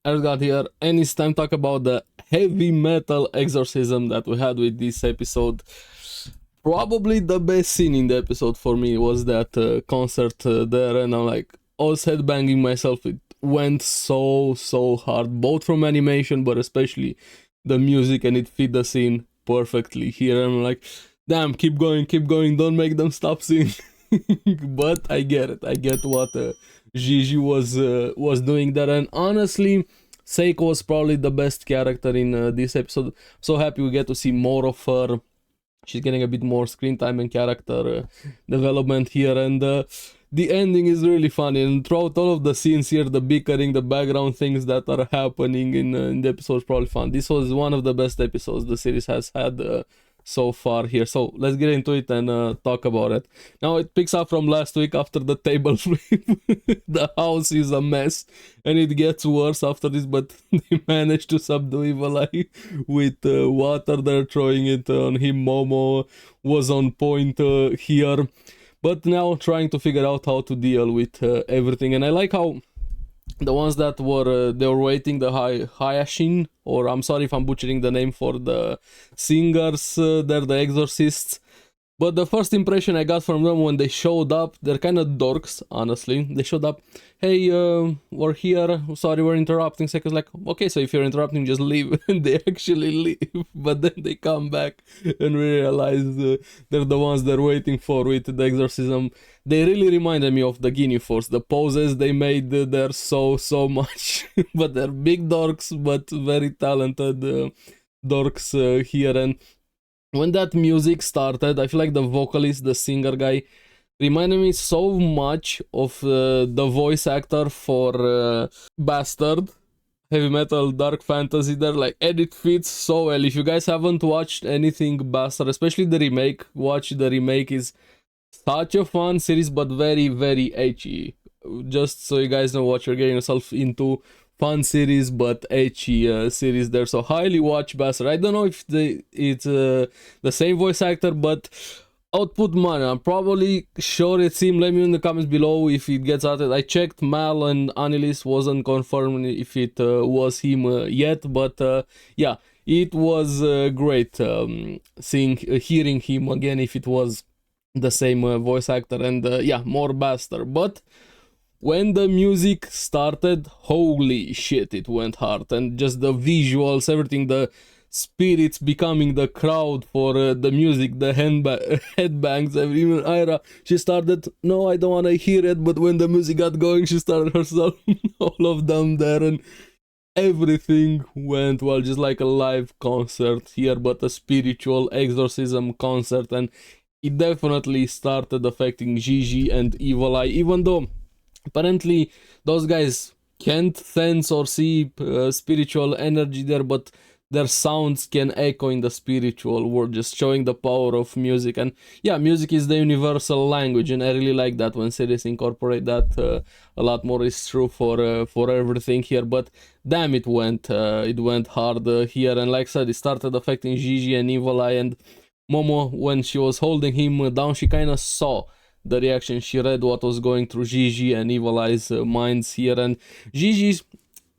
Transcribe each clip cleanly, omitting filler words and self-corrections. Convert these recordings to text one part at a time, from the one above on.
Ergat here, and it's time to talk about the heavy metal exorcism that we had with this episode. Probably the best scene in the episode for me was that concert there, and I'm like, I was headbanging myself. It went so hard, both from animation, but especially the music, and it fit the scene perfectly here. I'm like, damn, keep going, don't make them stop singing. But I get it. I get what Gigi was doing there, and honestly, Seiko was probably the best character in this episode. So happy we get to see more of her. She's getting a bit more screen time and character development here, and the ending is really funny. And throughout all of the scenes here, the bickering, the background things that are happening in the episode is probably fun. This was one of the best episodes the series has had so far here. So let's get into it and talk about it. Now it picks up from last week after the table flip. The house is a mess and it gets worse after this, but they managed to subdue Evil Eye with water. They're throwing it on him. Momo was on point here, but now trying to figure out how to deal with everything. And I like how the ones that were they were waiting, the Hayashin, or I'm sorry if I'm butchering the name for the singers, they're the exorcists. But the first impression I got from them when they showed up, they're kind of dorks, honestly. They showed up, hey, we're here, sorry we're interrupting. Seiko's like, okay, so if you're interrupting, just leave. And they actually leave, but then they come back and realize they're the ones they're waiting for with the exorcism. They really reminded me of the Guinea Force. The poses they made there so much. But they're big dorks, but very talented dorks here. And when that music started, I feel like the vocalist, the singer guy, reminded me so much of the voice actor for Bastard, heavy metal, dark fantasy there, like, and it fits so well. If you guys haven't watched anything Bastard, especially the remake, watch the remake. Is such a fun series, but very ecchi. Just so you guys know what you're getting yourself into. Fun series, but ecchi series there. So highly watch Bastard. I don't know if it's the same voice actor, but output money. I'm probably sure it's him. Let me know in the comments below if it gets out. I checked Mal and Annalise, wasn't confirmed if it was him yet, but yeah, it was great hearing him again if it was the same voice actor. And yeah, more Bastard. But when the music started, holy shit, it went hard. And just the visuals, everything, the spirits becoming the crowd for the music, the headbangs. Even Ira, she started, no, I don't want to hear it, but when the music got going, she started herself. All of them there, and everything went well, just like a live concert here, but a spiritual exorcism concert. And it definitely started affecting Gigi and Evil Eye, even though apparently those guys can't sense or see spiritual energy there, but their sounds can echo in the spiritual world, just showing the power of music. And yeah, music is the universal language, and I really like that when series incorporate that a lot more. Is true for everything here, but damn, it went hard here. And like I said, it started affecting Gigi and Evil Eye. And Momo, when she was holding him down, she kind of saw the reaction. She read what was going through Gigi and Evil Eye's minds here, and Gigi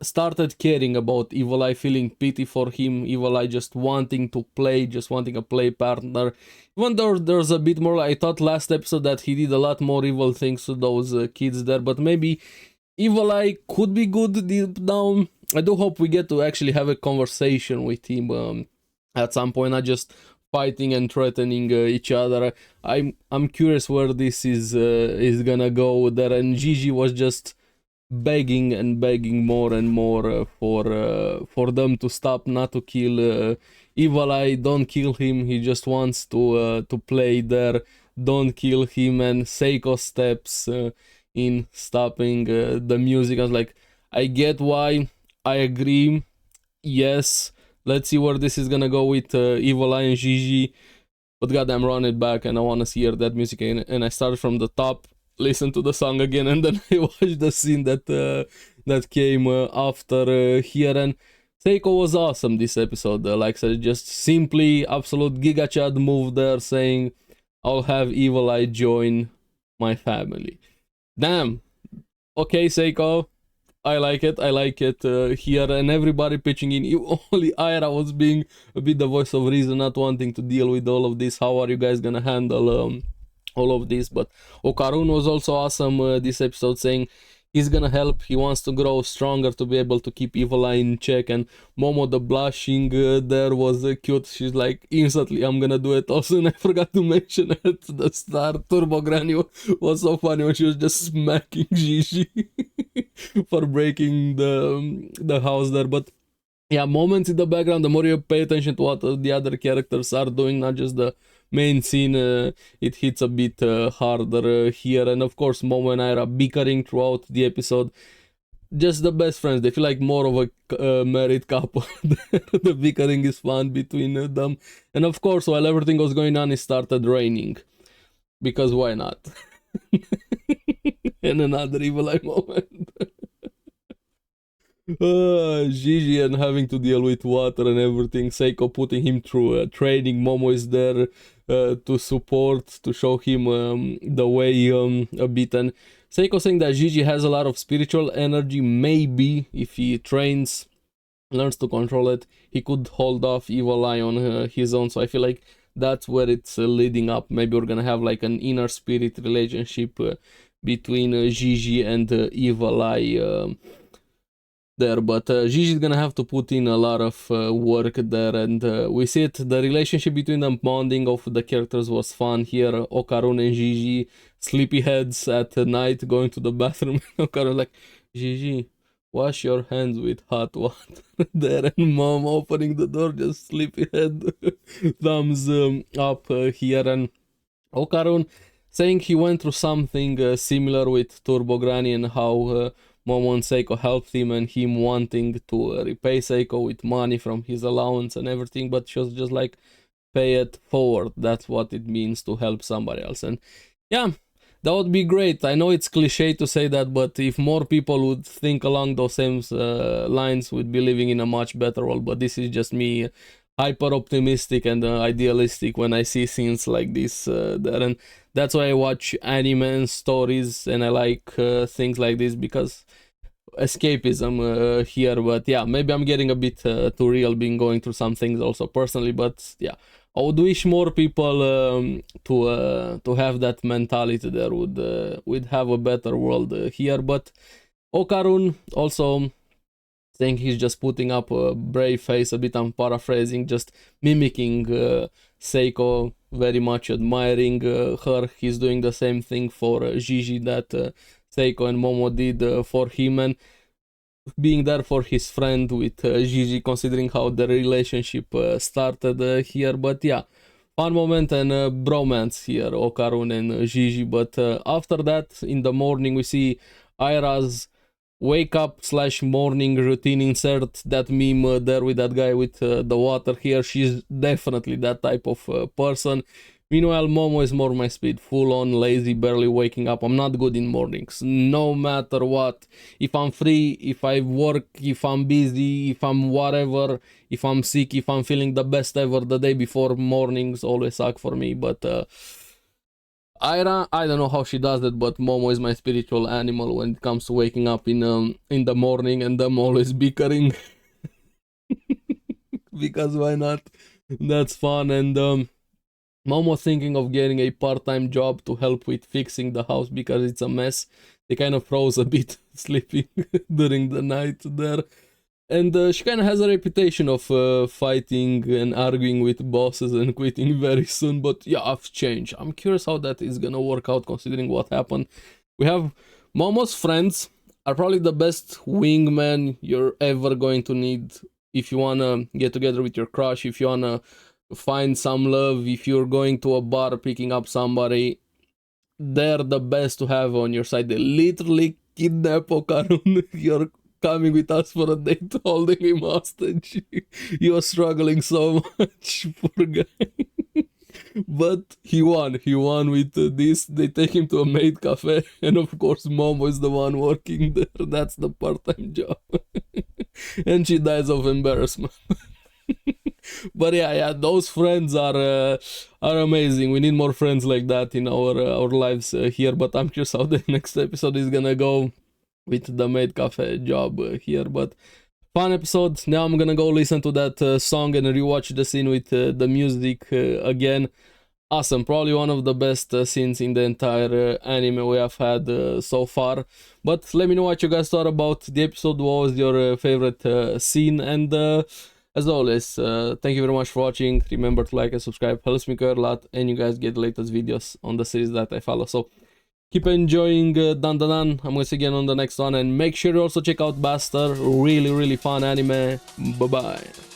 started caring about Evil Eye, feeling pity for him. Evil Eye just wanting to play, just wanting a play partner. Even though there's a bit more, I thought last episode that he did a lot more evil things to those kids there, but maybe Evil Eye could be good deep down. I do hope we get to actually have a conversation with him at some point, not just fighting and threatening each other. I'm curious where this is gonna go there. And Gigi was just begging and begging more and more for them to stop, not to kill Evil Eye. Don't kill him. He just wants to play there. Don't kill him. And Seiko steps in, stopping the music. I was like, I get why. I agree. Yes. Let's see where this is gonna go with Evil Eye and Gigi. But goddamn, run it back, and I wanna hear that music again. And I started from the top, listen to the song again, and then I watched the scene that came after here. And Seiko was awesome this episode. Like I said, just simply absolute Giga Chad move there, saying, I'll have Evil Eye join my family. Damn. Okay, Seiko. I like it here, and everybody pitching in. Only Ira was being a bit the voice of reason, not wanting to deal with all of this. How are you guys gonna handle all of this? But Okarun was also awesome this episode, saying he's gonna help. He wants to grow stronger to be able to keep Evil Eye in check. And Momo, the blushing there was cute. She's like, instantly, I'm gonna do it. Also, and I forgot to mention at the start, Turbo Granny was so funny when she was just smacking Gigi for breaking the house there. But yeah, moments in the background, the more you pay attention to what the other characters are doing, not just the main scene, it hits a bit harder here. And of course, Momo and Ira bickering throughout the episode. Just the best friends. They feel like more of a married couple. The bickering is fun between them. And of course, while everything was going on, it started raining. Because why not? And another Evil Eye moment. Gigi and having to deal with water and everything. Seiko putting him through training. Momo is there to support, to show him the way a bit. And Seiko saying that Gigi has a lot of spiritual energy. Maybe if he trains, learns to control it, he could hold off Evil Eye on his own. So I feel like that's where it's leading up. Maybe we're gonna have like an inner spirit relationship between Gigi and Evil Eye there, but Gigi's gonna have to put in a lot of work there, and we see it. The relationship between them, bonding of the characters was fun here. Okarun and Gigi, sleepyheads at night, going to the bathroom. Okarun like, Gigi, wash your hands with hot water there, and Mom opening the door, just sleepyhead thumbs up here. And Okarun saying he went through something similar with Turbo Granny, and how Momo and Seiko helped him, and him wanting to repay Seiko with money from his allowance and everything, but she was just like, pay it forward. That's what it means to help somebody else. And yeah, that would be great. I know it's cliche to say that, but if more people would think along those same lines, we'd be living in a much better world. But this is just me hyper optimistic and idealistic when I see scenes like this there, and that's why I watch anime and stories, and I like things like this, because escapism here. But yeah, maybe I'm getting a bit too real, being going through some things also personally. But yeah, I would wish more people to have that mentality there, would have a better world here. But Okarun also saying he's just putting up a brave face, a bit. I'm paraphrasing, just mimicking Seiko, very much admiring her. He's doing the same thing for Gigi that Seiko and Momo did for him, and being there for his friend with Gigi, considering how the relationship started here. But yeah, fun moment and bromance here, Okarun and Gigi. But after that, in the morning, we see Ira's wake up / morning routine. Insert that meme there with that guy with the water here. She's definitely that type of person. Meanwhile, Momo is more my speed, full on lazy, barely waking up. I'm not good in mornings, no matter what. If I'm free, if I work, if I'm busy, if I'm whatever, if I'm sick, if I'm feeling the best ever, the day before, mornings always suck for me. But Ira, I don't know how she does it, but Momo is my spiritual animal when it comes to waking up in the morning, and them always bickering. Because why not? That's fun. And Momo thinking of getting a part-time job to help with fixing the house because it's a mess. They kind of froze a bit sleeping during the night there. And she kind of has a reputation of fighting and arguing with bosses and quitting very soon. But yeah, I've changed. I'm curious how that is gonna work out, considering what happened. We have Momo's friends are probably the best wingman you're ever going to need if you wanna get together with your crush, if you wanna find some love, if you're going to a bar picking up somebody. They're the best to have on your side. They literally kidnap Okarun. You're coming with us for a date, holding him hostage. He was struggling so much, poor guy. But he won with this. They take him to a maid cafe, and of course Momo is the one working there. That's the part-time job. And she dies of embarrassment. But yeah, those friends are amazing. We need more friends like that in our lives here. But I'm curious how the next episode is gonna go. with the maid cafe job here. But fun episode. Now I'm gonna go listen to that song and rewatch the scene with the music again. Awesome, probably one of the best scenes in the entire anime we have had so far. But let me know what you guys thought about the episode. What was your favorite scene? And as always, thank you very much for watching. Remember to like and subscribe, helps me quite a lot, and you guys get the latest videos on the series that I follow. So keep enjoying DANDADAN. I'm gonna see you again on the next one, and make sure you also check out Bastard. Really fun anime. Bye bye.